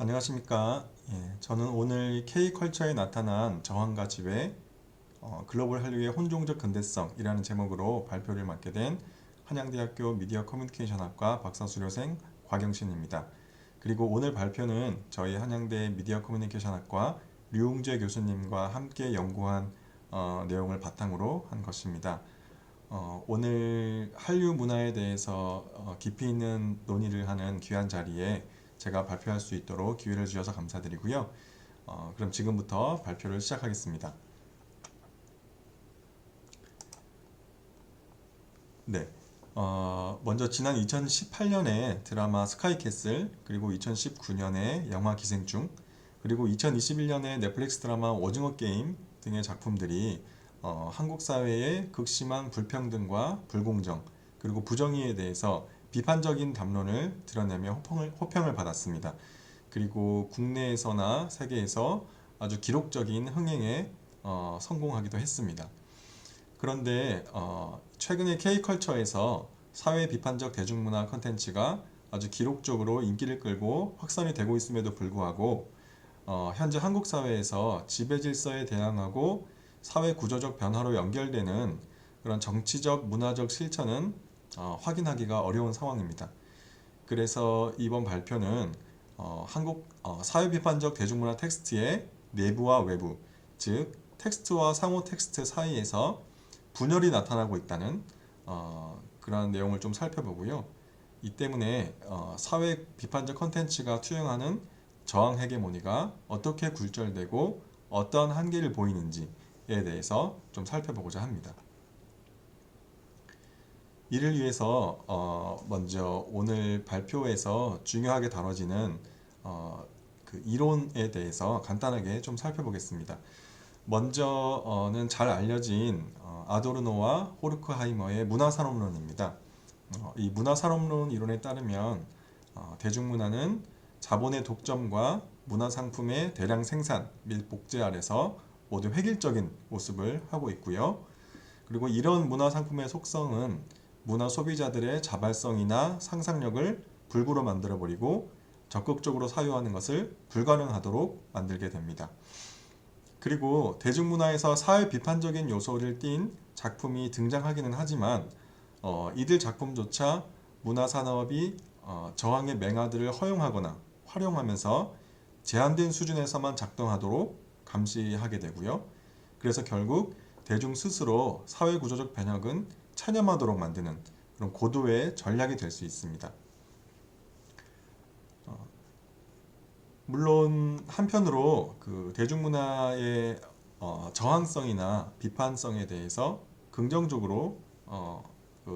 안녕하십니까. 저는 오늘 K컬처에 나타난 저항과 지배, 글로벌 한류의 혼종적 근대성이라는 제목으로 발표를 맡게 된 한양대학교 미디어 커뮤니케이션학과 박사수료생 곽영신입니다. 그리고 오늘 발표는 저희 한양대 미디어 커뮤니케이션학과 류웅재 교수님과 함께 연구한 내용을 바탕으로 한 것입니다. 오늘 한류 문화에 대해서 깊이 있는 논의를 하는 귀한 자리에 제가 발표할 수 있도록 기회를 주셔서 감사드리고요. 그럼 지금부터 발표를 시작하겠습니다. 네. 먼저 지난 2018년에 드라마 스카이캐슬, 그리고 2019년에 영화 기생충, 그리고 2021년에 넷플릭스 드라마 오징어 게임 등의 작품들이 한국 사회의 극심한 불평등과 불공정, 그리고 부정의에 대해서 비판적인 담론을 드러내며 호평을 받았습니다. 그리고 국내에서나 세계에서 아주 기록적인 흥행에 성공하기도 했습니다. 그런데 최근에 K컬처에서 사회 비판적 대중문화 컨텐츠가 아주 기록적으로 인기를 끌고 확산이 되고 있음에도 불구하고 현재 한국 사회에서 지배 질서에 대항하고 사회 구조적 변화로 연결되는 그런 정치적 문화적 실천은 확인하기가 어려운 상황입니다. 그래서 이번 발표는 한국 사회 비판적 대중문화 텍스트의 내부와 외부, 즉 텍스트와 상호 텍스트 사이에서 분열이 나타나고 있다는 그런 내용을 좀 살펴보고요. 이 때문에 사회 비판적 컨텐츠가 투영하는 저항 헤게모니가 어떻게 굴절되고 어떤 한계를 보이는지에 대해서 좀 살펴보고자 합니다. 이를 위해서 먼저 오늘 발표에서 중요하게 다뤄지는 그 이론에 대해서 간단하게 좀 살펴보겠습니다. 먼저는 잘 알려진 아도르노와 호르크하이머의 문화산업론입니다. 이 문화산업론 이론에 따르면 대중문화는 자본의 독점과 문화상품의 대량 생산 및 복제 아래서 모두 획일적인 모습을 하고 있고요. 그리고 이런 문화상품의 속성은 문화 소비자들의 자발성이나 상상력을 불구로 만들어버리고 적극적으로 사유하는 것을 불가능하도록 만들게 됩니다. 그리고 대중문화에서 사회 비판적인 요소를 띤 작품이 등장하기는 하지만 이들 작품조차 문화산업이 저항의 맹아들을 허용하거나 활용하면서 제한된 수준에서만 작동하도록 감시하게 되고요. 그래서 결국 대중 스스로 사회구조적 변혁은 체념하도록 만드는 그런 고도의 전략이 될 수 있습니다. 물론 한편으로 그 대중문화의 저항성이나 비판성에 대해서 긍정적으로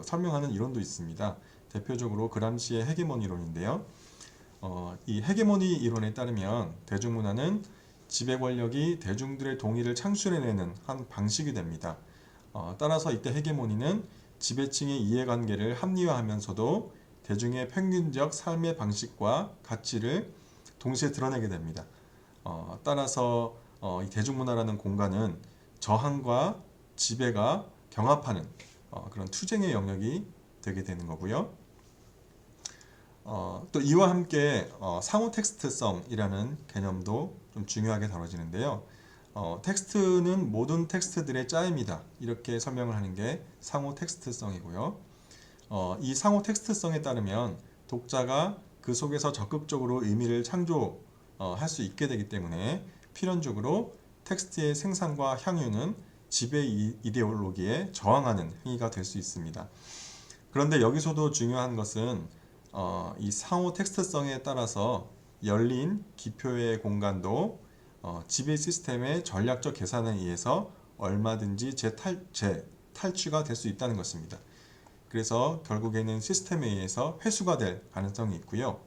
설명하는 이론도 있습니다. 대표적으로 그람시의 헤게모니 이론인데요. 이 헤게모니 이론에 따르면 대중문화는 지배 권력이 대중들의 동의를 창출해내는 한 방식이 됩니다. 따라서 이때 헤게모니는 지배층의 이해관계를 합리화하면서도 대중의 평균적 삶의 방식과 가치를 동시에 드러내게 됩니다. 따라서 이 대중문화라는 공간은 저항과 지배가 경합하는 그런 투쟁의 영역이 되게 되는 거고요. 또 이와 함께 상호 텍스트성이라는 개념도 좀 중요하게 다뤄지는데요. 텍스트는 모든 텍스트들의 짜임이다. 이렇게 설명을 하는 게 상호 텍스트성이고요. 이 상호 텍스트성에 따르면 독자가 그 속에서 적극적으로 의미를 창조할 수 있게 되기 때문에 필연적으로 텍스트의 생산과 향유는 지배 이데올로기에 저항하는 행위가 될 수 있습니다. 그런데 여기서도 중요한 것은 이 상호 텍스트성에 따라서 열린 기표의 공간도 지배 시스템의 전략적 계산에 의해서 얼마든지 탈취가 될 수 있다는 것입니다. 그래서 결국에는 시스템에 의해서 회수가 될 가능성이 있고요.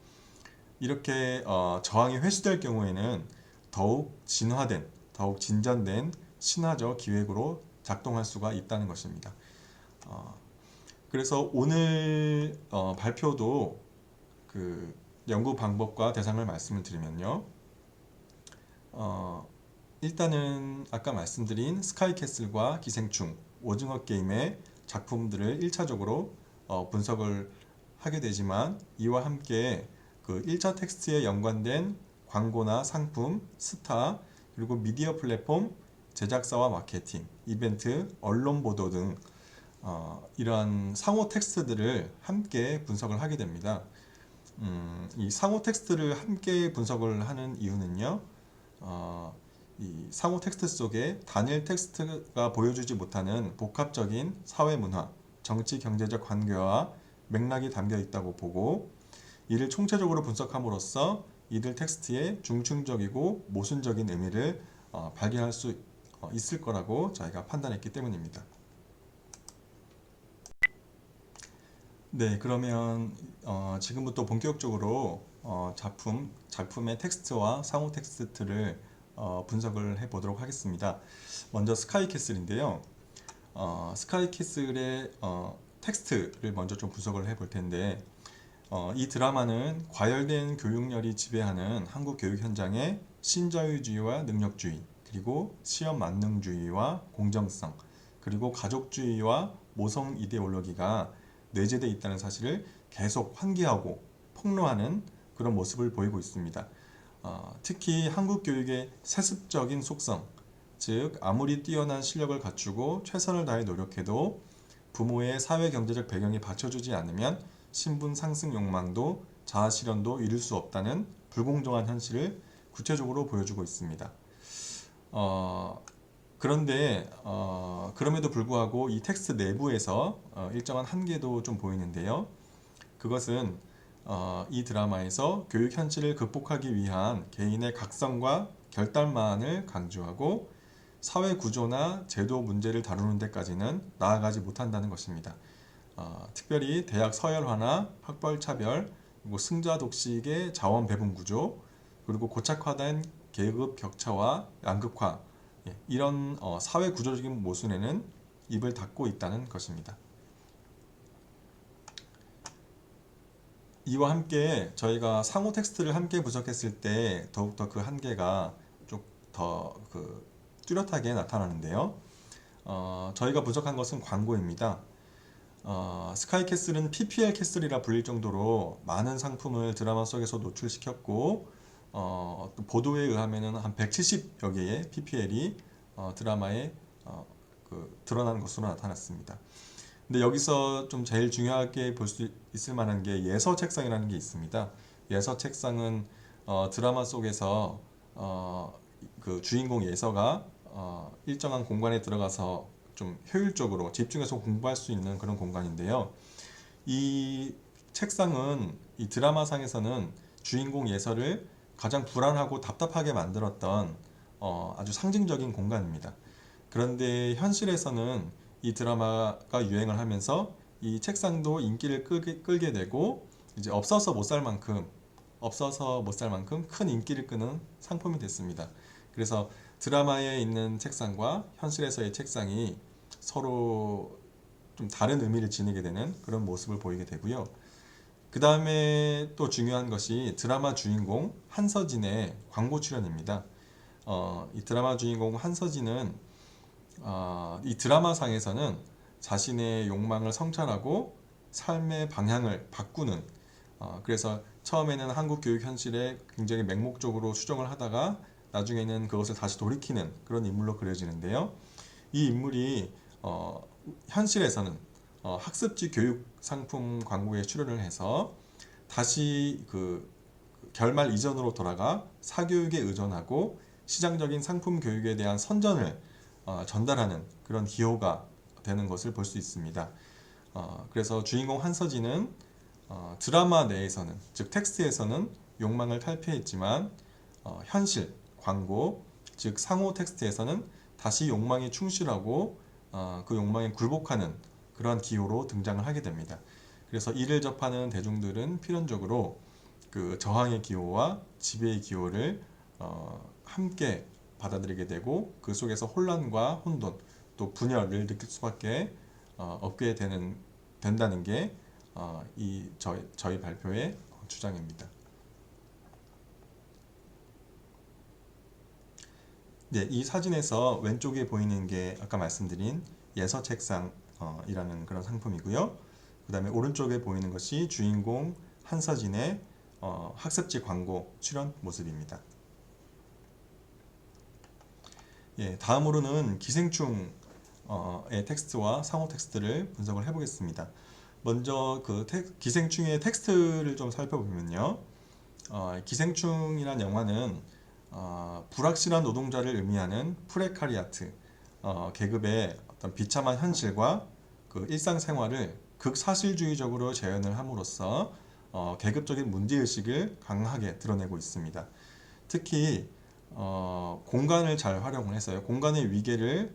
이렇게 저항이 회수될 경우에는 더욱 진화된, 더욱 진전된 신화적 기획으로 작동할 수가 있다는 것입니다. 그래서 오늘 발표도 그 연구 방법과 대상을 말씀을 드리면요. 일단은 아까 말씀드린 스카이캐슬과 기생충, 오징어 게임의 작품들을 1차적으로 분석을 하게 되지만 이와 함께 그 1차 텍스트에 연관된 광고나 상품, 스타, 그리고 미디어 플랫폼, 제작사와 마케팅, 이벤트, 언론 보도 등 이러한 상호 텍스트들을 함께 분석을 하게 됩니다. 이 상호 텍스트를 함께 분석을 하는 이유는요. 이 상호 텍스트 속에 단일 텍스트가 보여주지 못하는 복합적인 사회 문화, 정치 경제적 관계와 맥락이 담겨 있다고 보고 이를 총체적으로 분석함으로써 이들 텍스트의 중층적이고 모순적인 의미를 발견할 수 있을 거라고 저희가 판단했기 때문입니다. 네, 그러면 지금부터 본격적으로 작품의 텍스트와 상호 텍스트를 분석을 해 보도록 하겠습니다. 먼저 스카이캐슬인데요. 스카이캐슬의 텍스트를 먼저 좀 분석을 해 볼 텐데 이 드라마는 과열된 교육열이 지배하는 한국 교육 현장의 신자유주의와 능력주의, 그리고 시험 만능주의와 공정성, 그리고 가족주의와 모성 이데올로기가 내재되어 있다는 사실을 계속 환기하고 폭로하는 그런 모습을 보이고 있습니다. 특히 한국 교육의 세습적인 속성, 즉 아무리 뛰어난 실력을 갖추고 최선을 다해 노력해도 부모의 사회경제적 배경이 받쳐주지 않으면 신분 상승 욕망도 자아실현도 이룰 수 없다는 불공정한 현실을 구체적으로 보여주고 있습니다. 그런데 그럼에도 불구하고 이 텍스트 내부에서 일정한 한계도 좀 보이는데요. 그것은 이 드라마에서 교육 현실을 극복하기 위한 개인의 각성과 결단만을 강조하고 사회 구조나 제도 문제를 다루는 데까지는 나아가지 못한다는 것입니다. 특별히 대학 서열화나 학벌 차별, 그리고 승자 독식의 자원 배분 구조, 그리고 고착화된 계급 격차와 양극화, 이런 사회 구조적인 모순에는 입을 닫고 있다는 것입니다. 이와 함께 저희가 상호 텍스트를 함께 분석했을 때 더욱더 그 한계가 좀 더 뚜렷하게 나타나는데요. 저희가 분석한 것은 광고입니다. 스카이캐슬은 PPL 캐슬이라 불릴 정도로 많은 상품을 드라마 속에서 노출시켰고 보도에 의하면 한 170여 개의 PPL이 드라마에 드러난 것으로 나타났습니다. 근데 여기서 좀 제일 중요하게 볼 수 있을 만한 게 예서 책상이라는 게 있습니다. 예서 책상은 드라마 속에서 그 주인공 예서가 일정한 공간에 들어가서 좀 효율적으로 집중해서 공부할 수 있는 그런 공간인데요. 이 책상은 이 드라마상에서는 주인공 예서를 가장 불안하고 답답하게 만들었던 아주 상징적인 공간입니다. 그런데 현실에서는 이 드라마가 유행을 하면서 이 책상도 인기를 끌게 되고 이제 없어서 못 살 만큼 큰 인기를 끄는 상품이 됐습니다. 그래서 드라마에 있는 책상과 현실에서의 책상이 서로 좀 다른 의미를 지니게 되는 그런 모습을 보이게 되고요. 그 다음에 또 중요한 것이 드라마 주인공 한서진의 광고 출연입니다. 이 드라마 주인공 한서진은 이 드라마상에서는 자신의 욕망을 성찰하고 삶의 방향을 바꾸는 그래서 처음에는 한국 교육 현실에 굉장히 맹목적으로 수정을 하다가 나중에는 그것을 다시 돌이키는 그런 인물로 그려지는데요. 이 인물이 현실에서는 학습지 교육 상품 광고에 출연을 해서 다시 그 결말 이전으로 돌아가 사교육에 의존하고 시장적인 상품 교육에 대한 선전을 전달하는 그런 기호가 되는 것을 볼 수 있습니다. 그래서 주인공 한서진은 드라마 내에서는 즉 텍스트에서는 욕망을 탈피했지만 현실 광고 즉 상호 텍스트에서는 다시 욕망에 충실하고 그 욕망에 굴복하는 그러한 기호로 등장을 하게 됩니다. 그래서 이를 접하는 대중들은 필연적으로 그 저항의 기호와 지배의 기호를 함께 받아들이게 되고 그 속에서 혼란과 혼돈 또 분열을 느낄 수밖에 없게 된다는 게 저희 발표의 주장입니다. 네, 이 사진에서 왼쪽에 보이는 게 아까 말씀드린 예서 책상이라는 그런 상품이고요. 그 다음에 오른쪽에 보이는 것이 주인공 한서진의 학습지 광고 출연 모습입니다. 예, 다음으로는 기생충의 텍스트와 상호 텍스트를 분석을 해보겠습니다. 먼저 그 기생충의 텍스트를 좀 살펴보면요. 기생충이란 영화는 불확실한 노동자를 의미하는 프레카리아트, 계급의 어떤 비참한 현실과 그 일상생활을 극사실주의적으로 재현을 함으로써 계급적인 문제의식을 강하게 드러내고 있습니다. 특히 공간을 잘 활용을 해서요. 공간의 위계를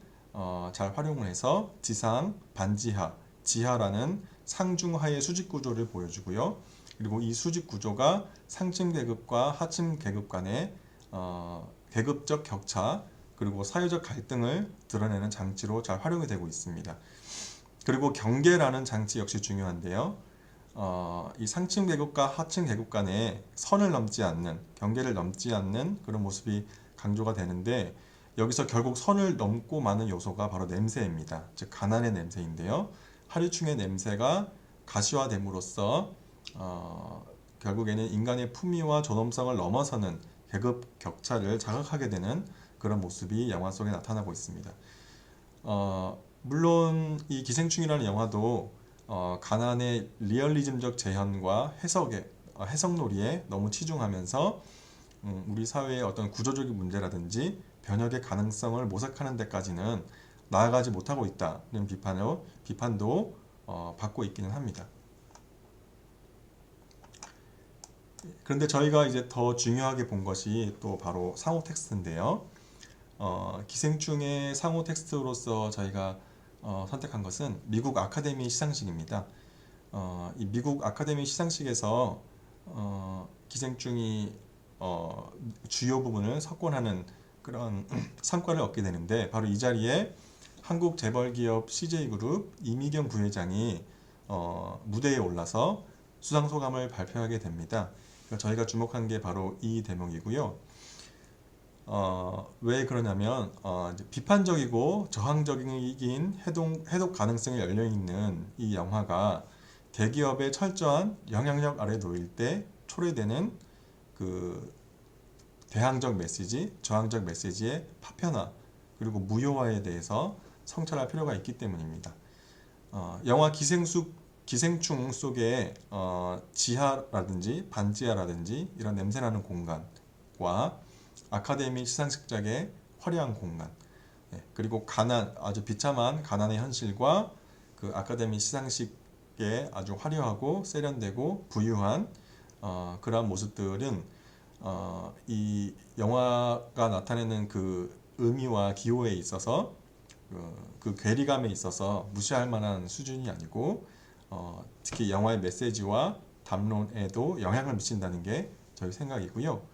잘 활용을 해서 지상, 반지하, 지하라는 상중하의 수직 구조를 보여주고요. 그리고 이 수직 구조가 상층 계급과 하층 계급 간의 계급적 격차 그리고 사회적 갈등을 드러내는 장치로 잘 활용이 되고 있습니다. 그리고 경계라는 장치 역시 중요한데요. 이 상층 계급과 하층 계급 간에 선을 넘지 않는, 경계를 넘지 않는 그런 모습이 강조가 되는데 여기서 결국 선을 넘고 마는 요소가 바로 냄새입니다. 즉 가난의 냄새인데요. 하류층의 냄새가 가시화됨으로써 결국에는 인간의 품위와 존엄성을 넘어서는 계급 격차를 자극하게 되는 그런 모습이 영화 속에 나타나고 있습니다. 물론 이 기생충이라는 영화도 가난의 리얼리즘적 재현과 해석놀이에 너무 치중하면서 우리 사회의 어떤 구조적인 문제라든지 변혁의 가능성을 모색하는 데까지는 나아가지 못하고 있다는 비판도 받고 있기는 합니다. 그런데 저희가 이제 더 중요하게 본 것이 또 바로 상호 텍스트인데요. 기생충의 상호 텍스트로서 저희가 선택한 것은 미국 아카데미 시상식입니다. 이 미국 아카데미 시상식에서 기생충이 주요 부분을 석권하는 그런 성과를 얻게 되는데 바로 이 자리에 한국 재벌기업 CJ그룹 이미경 부회장이 무대에 올라서 수상소감을 발표하게 됩니다. 저희가 주목한 게 바로 이 대목이고요. 왜 그러냐면 이제 비판적이고 저항적인 해독 가능성이 열려있는 이 영화가 대기업의 철저한 영향력 아래 놓일 때 초래되는 그 대항적 메시지, 저항적 메시지의 파편화 그리고 무효화에 대해서 성찰할 필요가 있기 때문입니다. 영화 기생충 속에 지하라든지 반지하라든지 이런 냄새나는 공간과 아카데미 시상식장의 화려한 공간 그리고 아주 비참한 가난의 현실과 그 아카데미 시상식의 아주 화려하고 세련되고 부유한 그러한 모습들은 이 영화가 나타내는 그 의미와 기호에 있어서 그 괴리감에 있어서 무시할 만한 수준이 아니고 특히 영화의 메시지와 담론에도 영향을 미친다는 게 저희 생각이고요.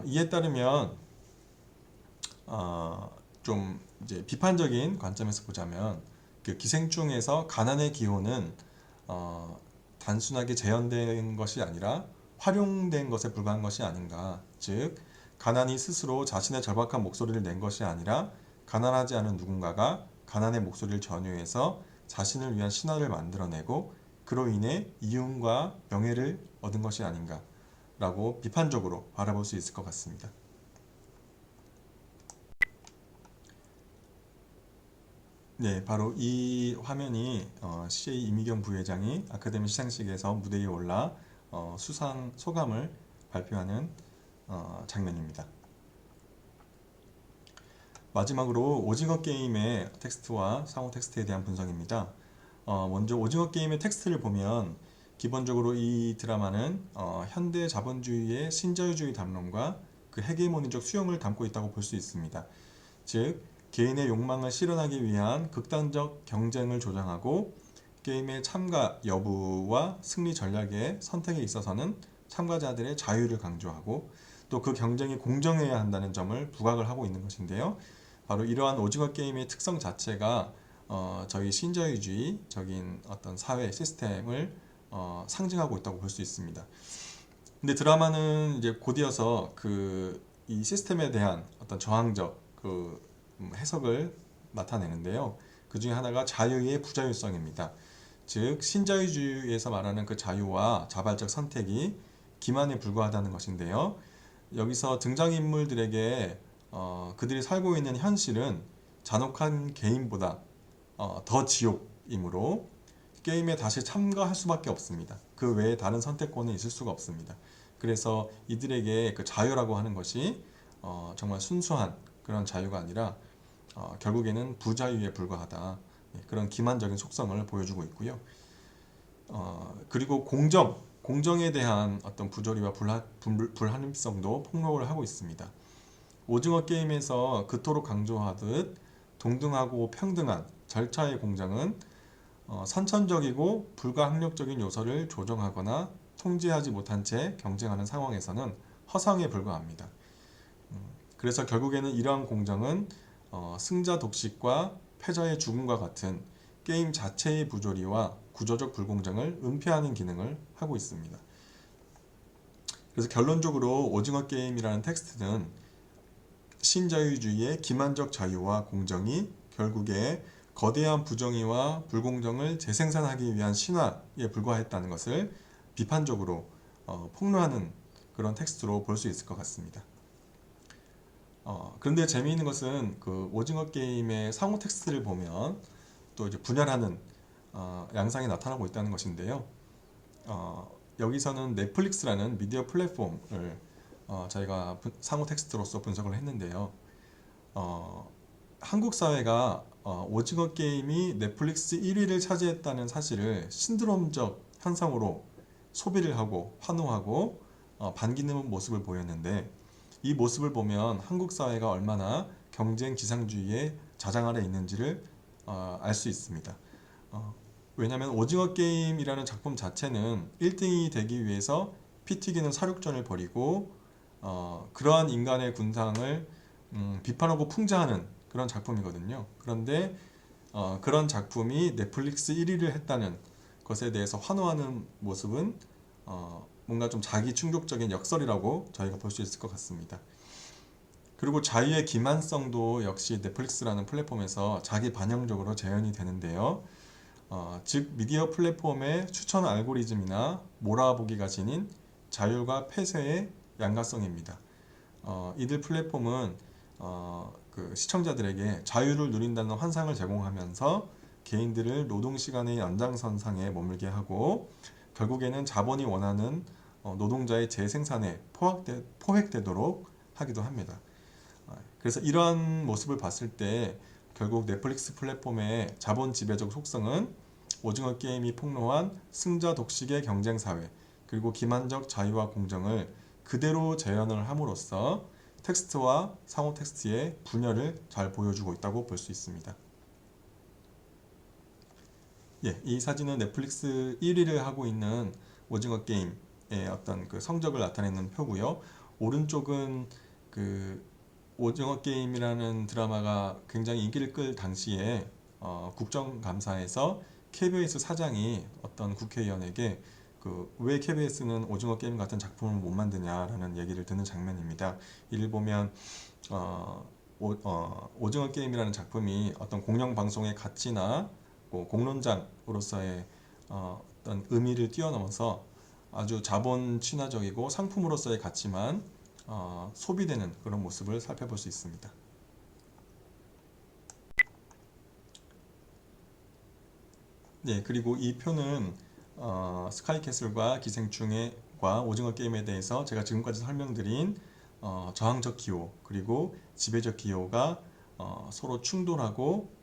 이에 따르면 좀 이제 비판적인 관점에서 보자면 그 기생충에서 가난의 기호는 단순하게 재현된 것이 아니라 활용된 것에 불과한 것이 아닌가. 즉 가난이 스스로 자신의 절박한 목소리를 낸 것이 아니라 가난하지 않은 누군가가 가난의 목소리를 전유해서 자신을 위한 신화를 만들어내고 그로 인해 이윤과 명예를 얻은 것이 아닌가 라고 비판적으로 바라볼 수 있을 것 같습니다. 네, 바로 이 화면이 CJ 이미경 부회장이 아카데미 시상식에서 무대에 올라 수상 소감을 발표하는 장면입니다. 마지막으로 오징어 게임의 텍스트와 상호 텍스트에 대한 분석입니다. 먼저 오징어 게임의 텍스트를 보면 기본적으로 이 드라마는 현대 자본주의의 신자유주의 담론과 그 헤게모니적 수용을 담고 있다고 볼 수 있습니다. 즉 개인의 욕망을 실현하기 위한 극단적 경쟁을 조장하고 게임의 참가 여부와 승리 전략의 선택에 있어서는 참가자들의 자유를 강조하고 또 그 경쟁이 공정해야 한다는 점을 부각을 하고 있는 것인데요. 바로 이러한 오징어 게임의 특성 자체가 저희 신자유주의적인 어떤 사회 시스템을 상징하고 있다고 볼 수 있습니다. 근데 드라마는 이제 곧이어서 이 시스템에 대한 어떤 저항적 해석을 나타내는데요. 그 중에 하나가 자유의 부자율성입니다. 즉 신자유주의에서 말하는 그 자유와 자발적 선택이 기만에 불과하다는 것인데요. 여기서 등장인물들에게 그들이 살고 있는 현실은 잔혹한 개인보다 더 지옥이므로 게임에 다시 참가할 수밖에 없습니다. 그 외에 다른 선택권은 있을 수가 없습니다. 그래서 이들에게 그 자유라고 하는 것이 정말 순수한 그런 자유가 아니라 결국에는 부자유에 불과하다. 그런 기만적인 속성을 보여주고 있고요. 그리고 공정에 대한 어떤 부조리와 불합리성도 폭로를 하고 있습니다. 오징어 게임에서 그토록 강조하듯 동등하고 평등한 절차의 공정은 선천적이고 불가항력적인 요소를 조정하거나 통제하지 못한 채 경쟁하는 상황에서는 허상에 불과합니다. 그래서 결국에는 이러한 공정은 승자 독식과 패자의 죽음과 같은 게임 자체의 부조리와 구조적 불공정을 은폐하는 기능을 하고 있습니다. 그래서 결론적으로 오징어 게임이라는 텍스트는 신자유주의의 기만적 자유와 공정이 결국에 거대한 부정의와 불공정을 재생산하기 위한 신화에 불과했다는 것을 비판적으로 폭로하는 그런 텍스트로 볼 수 있을 것 같습니다. 그런데 재미있는 것은 그 오징어 게임의 상호 텍스트를 보면 또 이제 분열하는 양상이 나타나고 있다는 것인데요. 여기서는 넷플릭스라는 미디어 플랫폼을 저희가 상호 텍스트로서 분석을 했는데요. 한국 사회가 오징어 게임이 넷플릭스 1위를 차지했다는 사실을 신드롬적 현상으로 소비를 하고 환호하고 반기는 모습을 보였는데, 이 모습을 보면 한국 사회가 얼마나 경쟁 지상주의의 자장 아래 있는지를 알 수 있습니다. 왜냐하면 오징어 게임이라는 작품 자체는 1등이 되기 위해서 피 튀기는 사륙전을 벌이고 그러한 인간의 군상을 비판하고 풍자하는 그런 작품이거든요. 그런데 그런 작품이 넷플릭스 1위를 했다는 것에 대해서 환호하는 모습은 뭔가 좀 자기 충족적인 역설이라고 저희가 볼 수 있을 것 같습니다. 그리고 자유의 기만성도 역시 넷플릭스라는 플랫폼에서 자기 반영적으로 재현이 되는데요. 즉 미디어 플랫폼의 추천 알고리즘이나 몰아보기가 지닌 자율과 폐쇄의 양가성입니다. 이들 플랫폼은 그 시청자들에게 자유를 누린다는 환상을 제공하면서 개인들을 노동시간의 연장선상에 머물게 하고 결국에는 자본이 원하는 노동자의 재생산에 포획되도록 하기도 합니다. 그래서 이러한 모습을 봤을 때 결국 넷플릭스 플랫폼의 자본 지배적 속성은 오징어 게임이 폭로한 승자 독식의 경쟁 사회 그리고 기만적 자유와 공정을 그대로 재현을 함으로써 텍스트와 상호 텍스트의 분열을 잘 보여주고 있다고 볼 수 있습니다. 예, 이 사진은 넷플릭스 1위를 하고 있는 오징어 게임의 어떤 그 성적을 나타내는 표고요. 오른쪽은 그 오징어 게임이라는 드라마가 굉장히 인기를 끌 당시에 국정감사에서 KBS 사장이 어떤 국회의원에게 왜 KBS는 오징어 게임 같은 작품을 못 만드냐라는 얘기를 듣는 장면입니다. 이를 보면 오징어 게임이라는 작품이 어떤 공영방송의 가치나 공론장으로서의 어떤 의미를 뛰어넘어서 아주 자본 친화적이고 상품으로서의 가치만 소비되는 그런 모습을 살펴볼 수 있습니다. 네, 그리고 이 표는 스카이캐슬과 기생충과 오징어 게임에 대해서 제가 지금까지 설명드린 저항적 기호 그리고 지배적 기호가 서로 충돌하고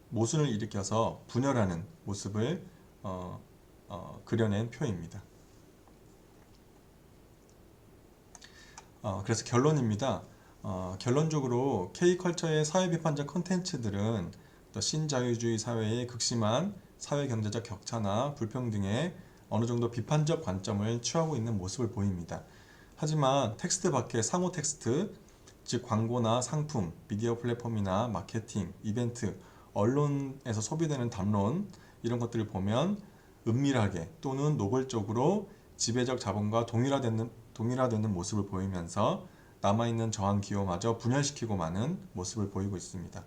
모순을 일으켜서 분열하는 모습을 그려낸 표입니다. 그래서 결론입니다. 결론적으로 K컬처의 사회비판적 콘텐츠들은 또 신자유주의 사회의 극심한 사회경제적 격차나 불평등에 어느 정도 비판적 관점을 취하고 있는 모습을 보입니다. 하지만 텍스트 밖의 상호 텍스트, 즉 광고나 상품, 미디어 플랫폼이나 마케팅, 이벤트, 언론에서 소비되는 담론 이런 것들을 보면 은밀하게 또는 노골적으로 지배적 자본과 동일화되는 모습을 보이면서 남아있는 저항 기호마저 분열시키고 마는 모습을 보이고 있습니다.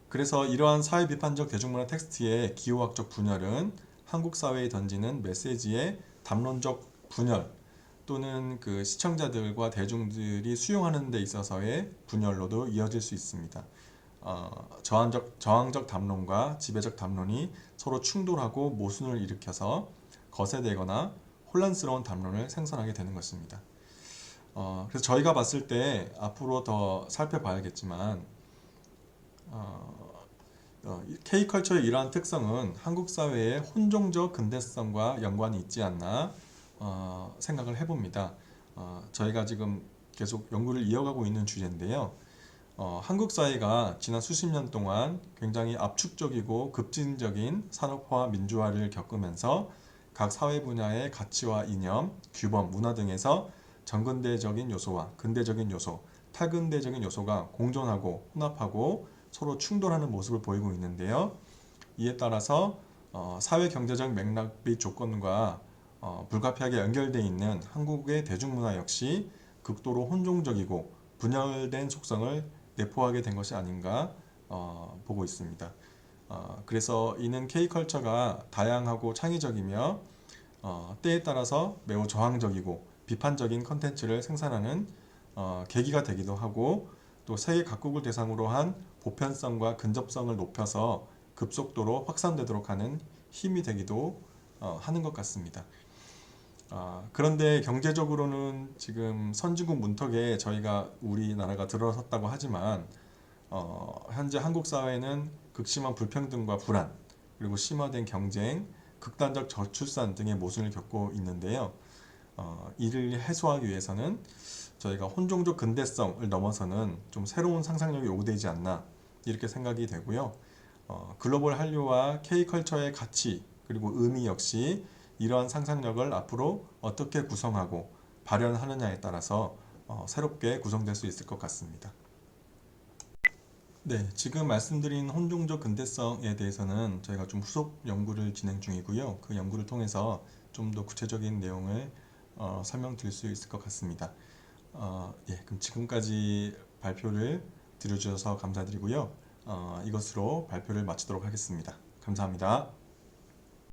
그래서 이러한 사회 비판적 대중문화 텍스트의 기호학적 분열은 한국 사회에 던지는 메시지의 담론적 분열 또는 그 시청자들과 대중들이 수용하는 데 있어서의 분열로도 이어질 수 있습니다. 저항적 담론과 지배적 담론이 서로 충돌하고 모순을 일으켜서 거세되거나 혼란스러운 담론을 생성하게 되는 것입니다. 그래서 저희가 봤을 때 앞으로 더 살펴봐야겠지만 K컬처의 이러한 특성은 한국 사회의 혼종적 근대성과 연관이 있지 않나 생각을 해봅니다. 저희가 지금 계속 연구를 이어가고 있는 주제인데요. 한국 사회가 지난 수십 년 동안 굉장히 압축적이고 급진적인 산업화 민주화를 겪으면서 각 사회 분야의 가치와 이념, 규범, 문화 등에서 정근대적인 요소와 근대적인 요소, 탈근대적인 요소가 공존하고 혼합하고 서로 충돌하는 모습을 보이고 있는데요. 이에 따라서 사회 경제적 맥락 및 조건과 불가피하게 연결되어 있는 한국의 대중문화 역시 극도로 혼종적이고 분열된 속성을 내포하게 된 것이 아닌가 보고 있습니다. 그래서 이는 K컬처가 다양하고 창의적이며 때에 따라서 매우 저항적이고 비판적인 컨텐츠를 생산하는 계기가 되기도 하고 또 세계 각국을 대상으로 한 보편성과 근접성을 높여서 급속도로 확산되도록 하는 힘이 되기도 하는 것 같습니다. 그런데 경제적으로는 지금 선진국 문턱에 저희가 우리나라가 들어섰다고 하지만 현재 한국 사회는 극심한 불평등과 불안 그리고 심화된 경쟁, 극단적 저출산 등의 모순을 겪고 있는데요. 이를 해소하기 위해서는 저희가 혼종적 근대성을 넘어서는 좀 새로운 상상력이 요구되지 않나 이렇게 생각이 되고요. 글로벌 한류와 K컬처의 가치 그리고 의미 역시 이러한 상상력을 앞으로 어떻게 구성하고 발현하느냐에 따라서 새롭게 구성될 수 있을 것 같습니다. 네, 지금 말씀드린 혼종적 근대성에 대해서는 저희가 좀 후속 연구를 진행 중이고요. 그 연구를 통해서 좀 더 구체적인 내용을 설명드릴 수 있을 것 같습니다. 예, 그럼 지금까지 발표를 들어주셔서 감사드리고요. 이것으로 발표를 마치도록 하겠습니다. 감사합니다.